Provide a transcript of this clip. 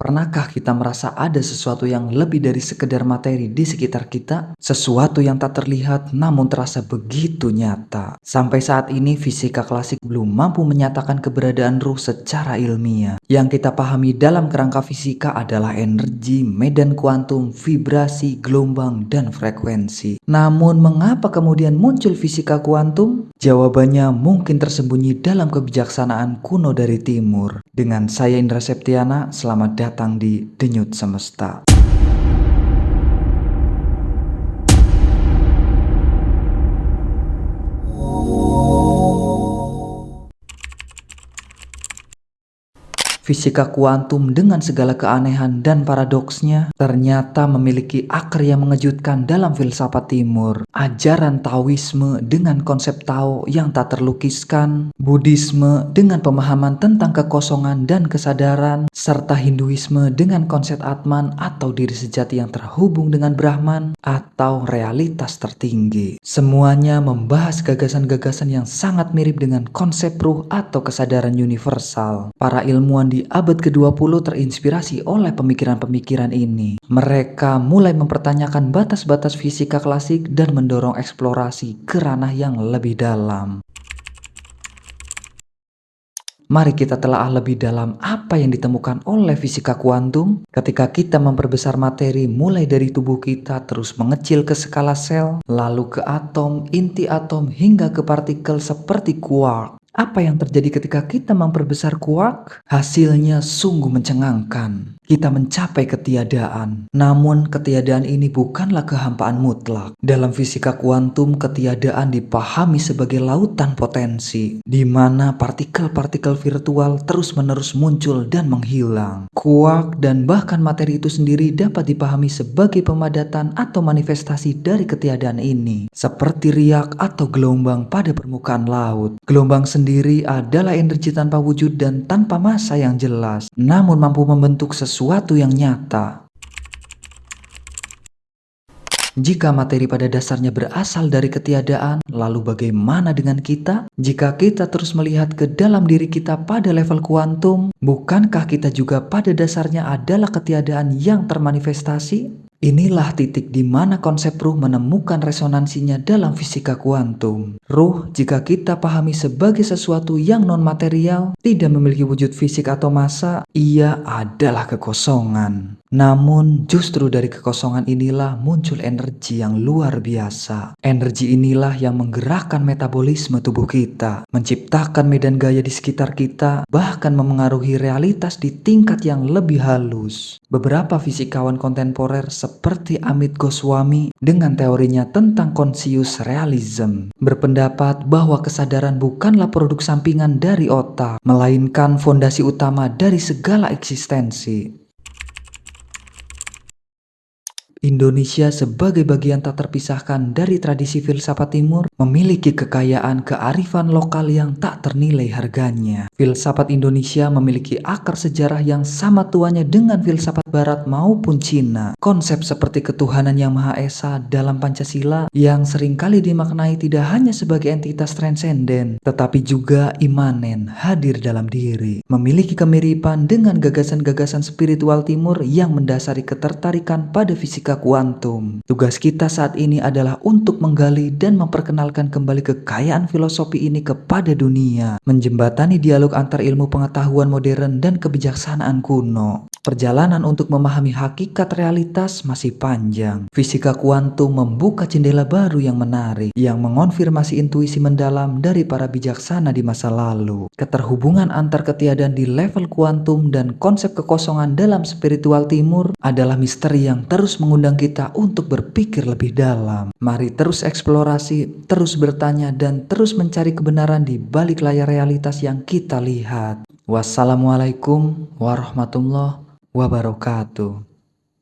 Pernahkah kita merasa ada sesuatu yang lebih dari sekedar materi di sekitar kita? Sesuatu yang tak terlihat namun terasa begitu nyata. Sampai saat ini fisika klasik belum mampu menyatakan keberadaan ruh secara ilmiah. Yang kita pahami dalam kerangka fisika adalah energi, medan kuantum, vibrasi, gelombang, dan frekuensi. Namun mengapa kemudian muncul fisika kuantum? Jawabannya mungkin tersembunyi dalam kebijaksanaan kuno dari timur. Dengan saya Indra Septiana, selamat datang di Denyut Semesta. Fisika kuantum dengan segala keanehan dan paradoksnya ternyata memiliki akar yang mengejutkan dalam filsafat timur. Ajaran Taoisme dengan konsep Tao yang tak terlukiskan, Buddhisme dengan pemahaman tentang kekosongan dan kesadaran, serta Hinduisme dengan konsep Atman atau diri sejati yang terhubung dengan Brahman atau realitas tertinggi. Semuanya membahas gagasan-gagasan yang sangat mirip dengan konsep ruh atau kesadaran universal. Para ilmuwan di abad ke-20 terinspirasi oleh pemikiran-pemikiran ini. Mereka mulai mempertanyakan batas-batas fisika klasik dan mendorong eksplorasi ke ranah yang lebih dalam. Mari kita telaah lebih dalam apa yang ditemukan oleh fisika kuantum ketika kita memperbesar materi mulai dari tubuh kita terus mengecil ke skala sel, lalu ke atom, inti atom hingga ke partikel seperti quark. Apa yang terjadi ketika kita memperbesar quark? Hasilnya sungguh mencengangkan. Kita mencapai ketiadaan. Namun ketiadaan ini bukanlah kehampaan mutlak. Dalam fisika kuantum, ketiadaan dipahami sebagai lautan potensi, di mana partikel-partikel virtual terus-menerus muncul dan menghilang. Quark dan bahkan materi itu sendiri dapat dipahami sebagai pemadatan atau manifestasi dari ketiadaan ini, seperti riak atau gelombang pada permukaan laut. Gelombang sendiri adalah energi tanpa wujud dan tanpa massa yang jelas, namun mampu membentuk sesuatu yang nyata. Jika materi pada dasarnya berasal dari ketiadaan, lalu bagaimana dengan kita? Jika kita terus melihat ke dalam diri kita pada level kuantum, bukankah kita juga pada dasarnya adalah ketiadaan yang termanifestasi? Inilah titik di mana konsep ruh menemukan resonansinya dalam fisika kuantum. Ruh, jika kita pahami sebagai sesuatu yang non-material, tidak memiliki wujud fisik atau massa, ia adalah kekosongan. Namun justru dari kekosongan inilah muncul energi yang luar biasa. Energi inilah yang menggerakkan metabolisme tubuh kita, menciptakan medan gaya di sekitar kita, bahkan memengaruhi realitas di tingkat yang lebih halus. Beberapa fisikawan kontemporer seperti Amit Goswami dengan teorinya tentang conscious realism berpendapat bahwa kesadaran bukanlah produk sampingan dari otak, melainkan fondasi utama dari segala eksistensi. Indonesia sebagai bagian tak terpisahkan dari tradisi filsafat timur memiliki kekayaan kearifan lokal yang tak ternilai harganya. Filsafat Indonesia memiliki akar sejarah yang sama tuanya dengan filsafat barat maupun Cina. Konsep seperti ketuhanan yang Maha Esa dalam Pancasila yang seringkali dimaknai tidak hanya sebagai entitas transenden, tetapi juga imanen, hadir dalam diri. Memiliki kemiripan dengan gagasan-gagasan spiritual timur yang mendasari ketertarikan pada fisika kuantum. Tugas kita saat ini adalah untuk menggali dan memperkenalkan kembali kekayaan filosofi ini kepada dunia, menjembatani dialog antar ilmu pengetahuan modern dan kebijaksanaan kuno. Perjalanan untuk memahami hakikat realitas masih panjang. Fisika kuantum membuka jendela baru yang menarik, yang mengonfirmasi intuisi mendalam dari para bijaksana di masa lalu. Keterhubungan antar ketiadaan di level kuantum dan konsep kekosongan dalam spiritual timur adalah misteri yang terus mengundang kita untuk berpikir lebih dalam. Mari terus eksplorasi, terus bertanya, dan terus mencari kebenaran di balik layar realitas yang kita lihat. Wassalamualaikum warahmatullahi wabarakatuh.